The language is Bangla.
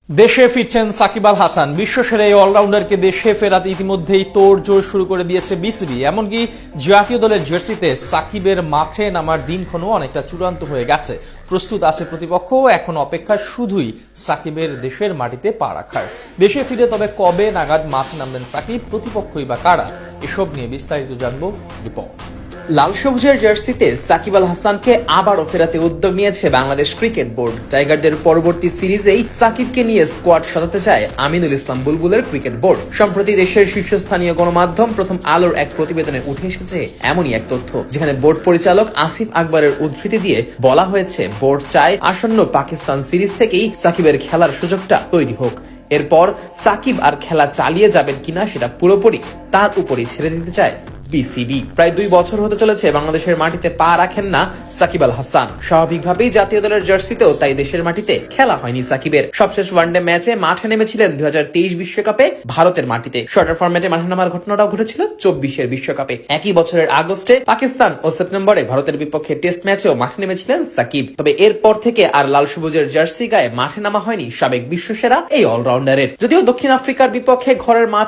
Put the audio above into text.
দেশে ফিরছেন সাকিব আল হাসান। বিশ্বসেরা এই অলরাউন্ডারকে দেশে ফেরাতে ইতিমধ্যেই তোড়জোড় শুরু করে দিয়েছে বিসিবি। এমনকি জাতীয় দলের জার্সিতে সাকিবের মাঠে নামার দিনক্ষণও অনেকটা চূড়ান্ত হয়ে গেছে। প্রস্তুত আছে প্রতিপক্ষ, এখন অপেক্ষা শুধুই সাকিবের দেশের মাটিতে পা রাখার। দেশে ফিরে তবে কবে নাগাদ মাঠে নামবেন সাকিব, প্রতিপক্ষই বা কারা, এসব নিয়ে বিস্তারিত জানবো রিপোর্ট। লাল সবুজের জার্সিতে সাকিব আল হাসানকে আবারও ফেরাতে উদ্যোগ নিয়েছে বাংলাদেশ ক্রিকেট বোর্ড। টাইগারদের পরবর্তী সিরিজেই সাকিবকে নিয়ে স্কোয়াড সাজাতে চায় আমিনুল ইসলাম বুলবুলের ক্রিকেট বোর্ড। সম্প্রতি দেশের শীর্ষস্থানীয় গণমাধ্যম প্রথম আলোর এক প্রতিবেদনে উঠে এসেছে এমনই এক তথ্য, যেখানে বোর্ড পরিচালক আসিফ আকবরের উদ্ধৃতি দিয়ে বলা হয়েছে, বোর্ড চায় আসন্ন পাকিস্তান সিরিজ থেকেই সাকিবের খেলার সুযোগটা তৈরি হোক। এরপর সাকিব আর খেলা চালিয়ে যাবেন কিনা সেটা পুরোপুরি তার উপরই ছেড়ে দিতে চায় বিসিবি। প্রায় 2 বছর হতে চলেছে বাংলাদেশের মাটিতে পা রাখেন না সাকিব আল হাসান। স্বাভাবিকভাবেই জাতীয় দলের জার্সিতেও তাই দেশের মাটিতে খেলা হয়নি সাকিবের। সবশেষ ওয়ানডে ম্যাচে মাঠে নেমেছিলেন 2023 বিশ্বকাপে ভারতের মাটিতে। শর্টার ফরম্যাটে মাঠে নামার ঘটনাটাও ঘটেছিল 24-এর বিশ্বকাপে। একই বছরের আগস্টে পাকিস্তান ও সেপ্টেম্বরে ভারতের বিপক্ষে টেস্ট ম্যাচেও মাঠে নেমেছিলেন সাকিব। তবে এরপর থেকে আর লাল সবুজের জার্সি গায়ে মাঠে নামা হয়নি সাবেক বিশ্বসেরা এই অলরাউন্ডারের। যদিও দক্ষিণ আফ্রিকার বিপক্ষে ঘরের মাঠে